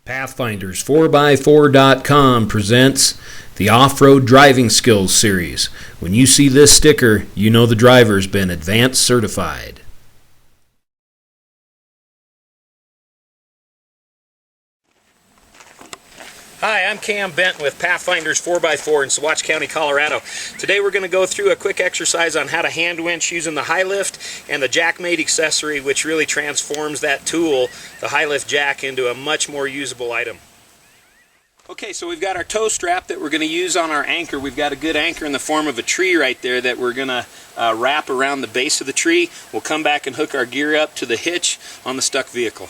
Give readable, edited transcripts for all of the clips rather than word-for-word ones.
PathFinders4x4.com presents the Off-Road Driving Skills Series. When you see this sticker, you know the driver's been advanced certified. Hi, I'm Cam Bent with PathFinders 4x4 in Saguache County, Colorado. Today we're going to go through a quick exercise on how to hand winch using the high lift and the JackMate accessory, which really transforms that tool, the high lift jack, into a much more usable item. Okay, so we've got our tow strap that we're going to use on our anchor. We've got a good anchor in the form of a tree right there that we're going to wrap around the base of the tree. We'll come back and hook our gear up to the hitch on the stuck vehicle.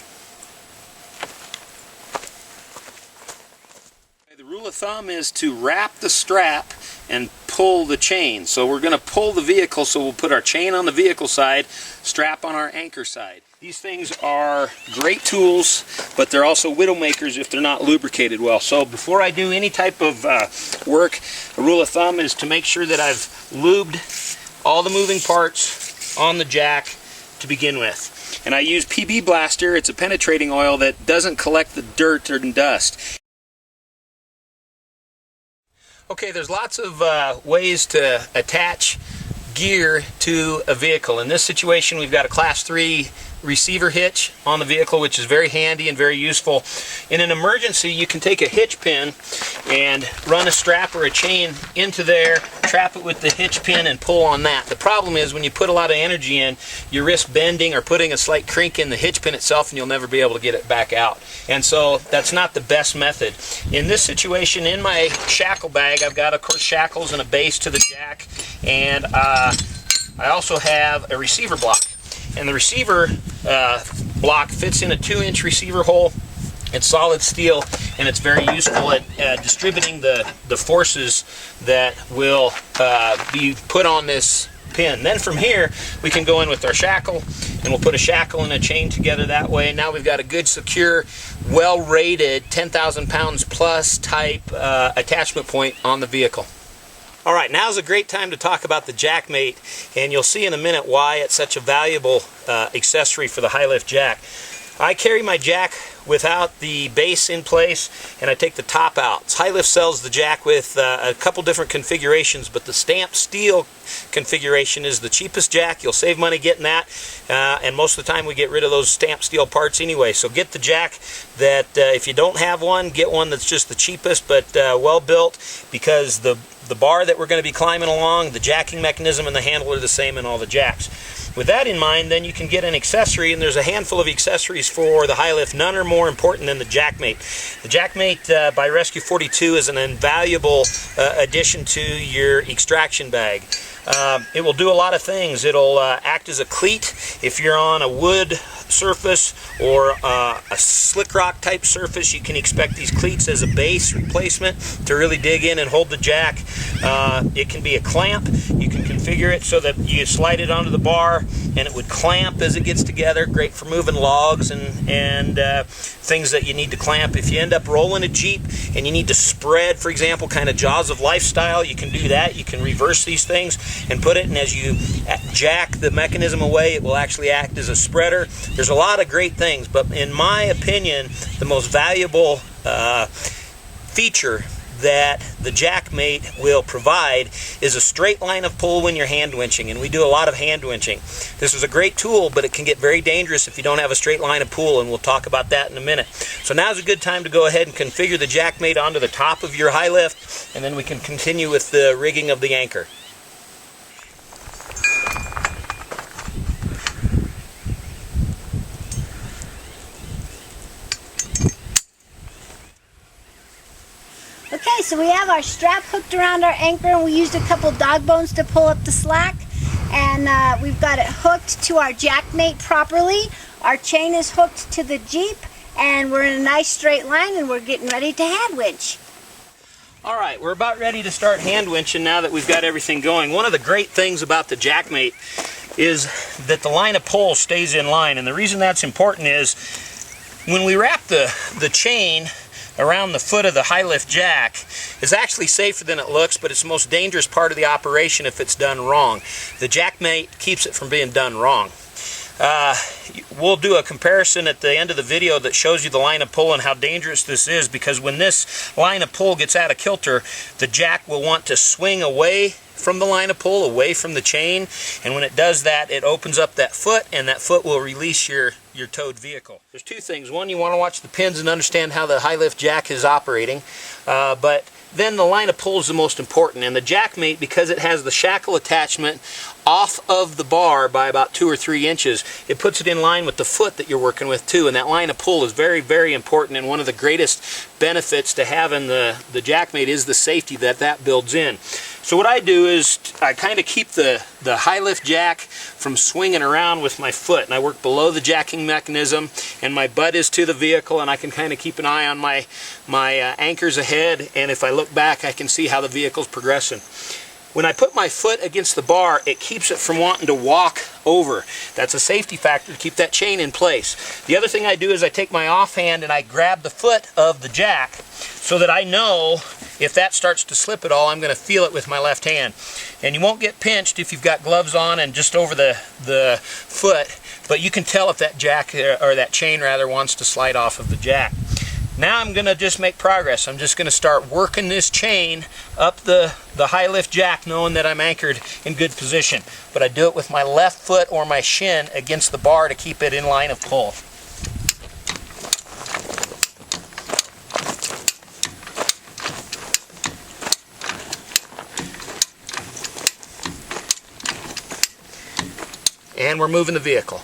The rule of thumb is to wrap the strap and pull the chain. So we're going to pull the vehicle, so we'll put our chain on the vehicle side, strap on our anchor side. These things are great tools, but they're also widow makers if they're not lubricated well. So before I do any type of work, a rule of thumb is to make sure that I've lubed all the moving parts on the jack to begin with. And I use PB Blaster. It's a penetrating oil that doesn't collect the dirt or dust. Okay, there's lots of ways to attach gear to a vehicle. In this situation, we've got a Class 3 receiver hitch on the vehicle, which is very handy and very useful. In an emergency, you can take a hitch pin and run a strap or a chain into there, trap it with the hitch pin, and pull on that. The problem is when you put a lot of energy in, you risk bending or putting a slight crink in the hitch pin itself, and you'll never be able to get it back out. And so that's not the best method. In this situation, in my shackle bag, I've got, of course, shackles and a base to the jack, and I also have a receiver block. And the receiver block fits in a 2-inch receiver hole. It's solid steel, and it's very useful at distributing the forces that will be put on this pin. Then from here, we can go in with our shackle, and we'll put a shackle and a chain together that way. Now we've got a good, secure, well-rated 10,000 pounds plus type attachment point on the vehicle. Alright, now's a great time to talk about the JackMate, and you'll see in a minute why it's such a valuable accessory for the high lift jack. I carry my jack without the base in place, and I take the top out. High Lift sells the jack with a couple different configurations, but the stamped steel configuration is the cheapest jack. You'll save money getting that, and most of the time we get rid of those stamped steel parts anyway. So get the jack that, if you don't have one, get one that's just the cheapest but well built, because the bar that we're going to be climbing along, the jacking mechanism and the handle are the same in all the jacks. With that in mind, then you can get an accessory, and there's a handful of accessories for the high lift. None are more important than the JackMate. The JackMate by Rescue 42 is an invaluable addition to your extraction bag. It will do a lot of things. It'll act as a cleat if you're on a wood surface or a slick rock type surface. You can expect these cleats as a base replacement to really dig in and hold the jack. It can be a clamp. You can configure it so that you slide it onto the bar and it would clamp as it gets together. Great for moving logs and things that you need to clamp. If you end up rolling a Jeep and you need to spread, for example, kind of Jaws of Lifestyle, you can do that. You can reverse these things and put it, and as you jack the mechanism away, it will actually act as a spreader. There's a lot of great things, but in my opinion, the most valuable feature that the JackMate will provide is a straight line of pull when you're hand winching, and we do a lot of hand winching. This is a great tool, but it can get very dangerous if you don't have a straight line of pull, and we'll talk about that in a minute. So now's a good time to go ahead and configure the JackMate onto the top of your high lift, and then we can continue with the rigging of the anchor. Okay, so we have our strap hooked around our anchor, and we used a couple dog bones to pull up the slack, and we've got it hooked to our JackMate properly. Our chain is hooked to the Jeep, and we're in a nice straight line, and we're getting ready to hand winch. Alright, we're about ready to start hand winching now that we've got everything going. One of the great things about the JackMate is that the line of pull stays in line, and the reason that's important is when we wrap the chain around the foot of the high lift jack is actually safer than it looks, but it's the most dangerous part of the operation if it's done wrong. The JackMate keeps it from being done wrong. We'll do a comparison at the end of the video that shows you the line of pull and how dangerous this is, because when this line of pull gets out of kilter, the jack will want to swing away from the line of pull, away from the chain, and when it does that, it opens up that foot, and that foot will release your towed vehicle. There's two things. One, you want to watch the pins and understand how the high lift jack is operating, but then the line of pull is the most important, and the JackMate, because it has the shackle attachment off of the bar by about 2 or 3 inches, it puts it in line with the foot that you're working with too, and that line of pull is very, very important, and one of the greatest benefits to having the JackMate is the safety that builds in. So what I do is I kind of keep the high lift jack from swinging around with my foot, and I work below the jacking mechanism, and my butt is to the vehicle, and I can kind of keep an eye on my anchors ahead, and if I look back I can see how the vehicle's progressing. When I put my foot against the bar, it keeps it from wanting to walk over. That's a safety factor to keep that chain in place. The other thing I do is I take my offhand and I grab the foot of the jack so that I know if that starts to slip at all, I'm going to feel it with my left hand. And you won't get pinched if you've got gloves on and just over the foot, but you can tell if that jack, or that chain rather, wants to slide off of the jack. Now I'm going to just make progress. I'm just going to start working this chain up the high lift jack, knowing that I'm anchored in good position. But I do it with my left foot or my shin against the bar to keep it in line of pull. And we're moving the vehicle.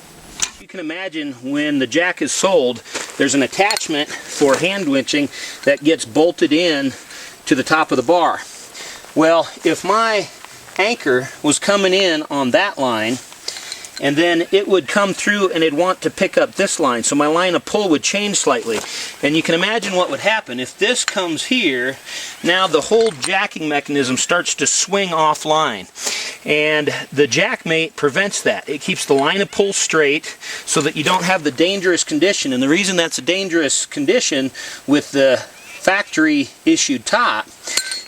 You can imagine when the jack is sold, there's an attachment for hand winching that gets bolted in to the top of the bar. Well, if my anchor was coming in on that line, and then it would come through and it'd want to pick up this line, so my line of pull would change slightly. And you can imagine what would happen. If this comes here, now the whole jacking mechanism starts to swing offline. And the JackMate prevents that. It keeps the line of pull straight so that you don't have the dangerous condition. And the reason that's a dangerous condition with the factory issued top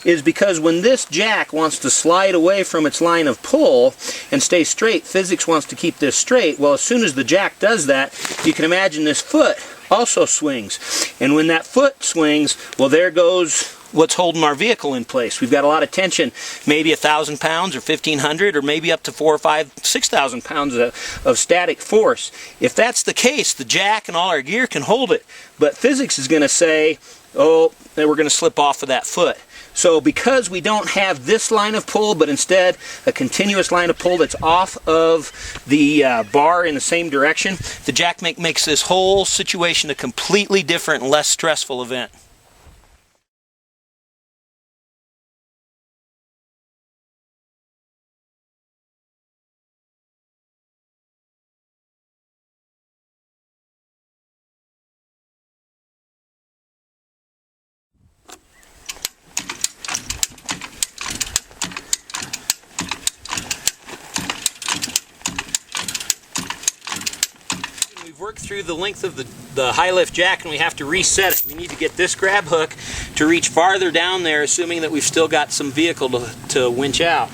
is because when this jack wants to slide away from its line of pull and stay straight, physics wants to keep this straight. Well, as soon as the jack does that, you can imagine this foot also swings. And when that foot swings, well, there goes what's holding our vehicle in place. We've got a lot of tension, maybe 1,000 pounds or 1,500 or maybe up to 4,000 or 5,000, 6,000 pounds of static force. If that's the case, the jack and all our gear can hold it. But physics is going to say, oh, then we're going to slip off of that foot. So because we don't have this line of pull, but instead a continuous line of pull that's off of the bar in the same direction, the JackMate makes this whole situation a completely different, less stressful event. We've worked through the length of the high lift jack and we have to reset it. We need to get this grab hook to reach farther down there, assuming that we've still got some vehicle to winch out.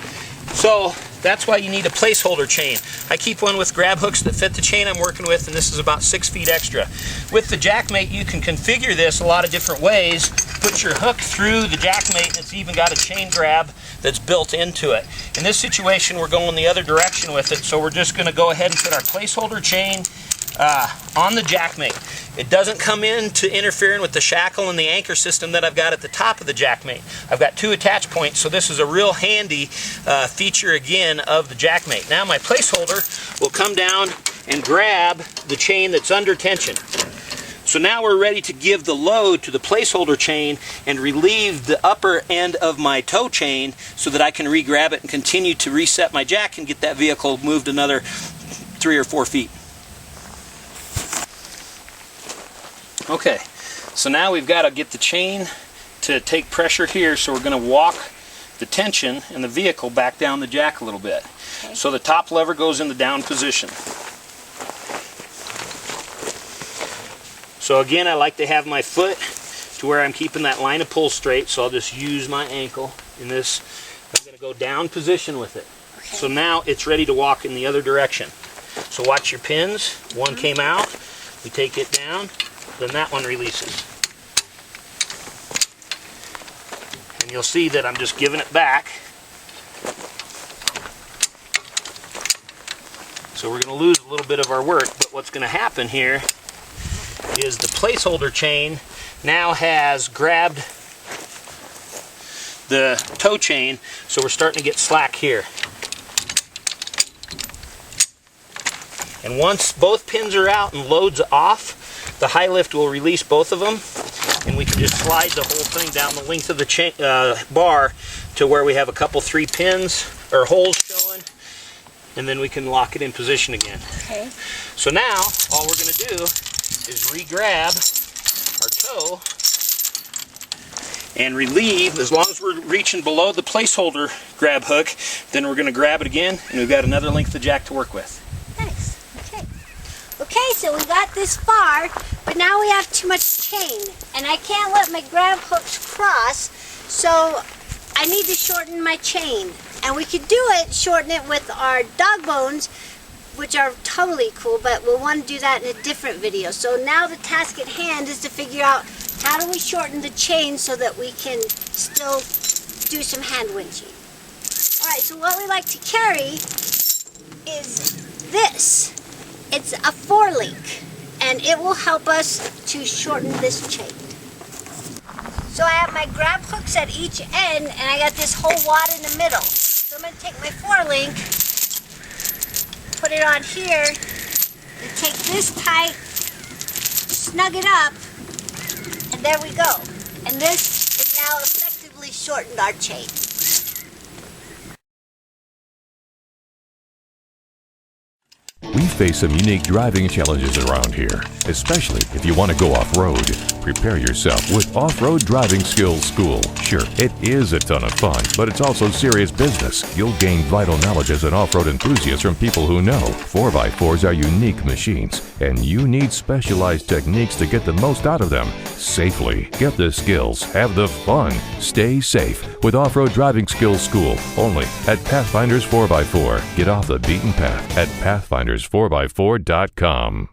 So that's why you need a placeholder chain. I keep one with grab hooks that fit the chain I'm working with, and this is about 6 feet extra. With the JackMate, you can configure this a lot of different ways. Put your hook through the JackMate, and it's even got a chain grab that's built into it. In this situation, we're going the other direction with it, so we're just going to go ahead and put our placeholder chain on the JackMate. It doesn't come into interfering with the shackle and the anchor system that I've got at the top of the JackMate. I've got 2 attach points, so this is a real handy feature again of the JackMate. Now my placeholder will come down and grab the chain that's under tension. So now we're ready to give the load to the placeholder chain and relieve the upper end of my tow chain so that I can re-grab it and continue to reset my jack and get that vehicle moved another 3 or 4 feet. Okay, so now we've got to get the chain to take pressure here, so we're going to walk the tension and the vehicle back down the jack a little bit. Okay. So the top lever goes in the down position. So again, I like to have my foot to where I'm keeping that line of pull straight, so I'll just use my ankle in this. I'm going to go down position with it. Okay. So now it's ready to walk in the other direction. So watch your pins. One came out. We take it down. Then that one releases. And you'll see that I'm just giving it back. So we're going to lose a little bit of our work, but what's going to happen here is the placeholder chain now has grabbed the toe chain, so we're starting to get slack here. And once both pins are out and loads off, the high lift will release both of them, and we can just slide the whole thing down the length of the chain, bar to where we have a couple 3 pins or holes showing, and then we can lock it in position again. Okay. So now all we're going to do is re-grab our toe and relieve. As long as we're reaching below the placeholder grab hook, then we're going to grab it again, and we've got another length of jack to work with. Nice. Okay. Okay, so we got this far, but now we have too much chain, and I can't let my grab hooks cross, so I need to shorten my chain. And we could do it, shorten it with our dog bones, which are totally cool, but we'll want to do that in a different video. So now the task at hand is to figure out how do we shorten the chain so that we can still do some hand winching. Alright, so what we like to carry is this. It's a 4-link, and it will help us to shorten this chain. So I have my grab hooks at each end, and I got this whole wad in the middle. So I'm going to take my 4-link, put it on here, and take this tight, snug it up, and there we go. And this is now effectively shortened our chain. We face some unique driving challenges around here, especially if you want to go off-road. Prepare yourself with Off-Road Driving Skills School. Sure, it is a ton of fun, but it's also serious business. You'll gain vital knowledge as an off-road enthusiast from people who know. 4x4s are unique machines, and you need specialized techniques to get the most out of them safely. Get the skills, have the fun, stay safe with Off-Road Driving Skills School, only at PathFinders 4x4. Get off the beaten path at PathFinders4x4.com.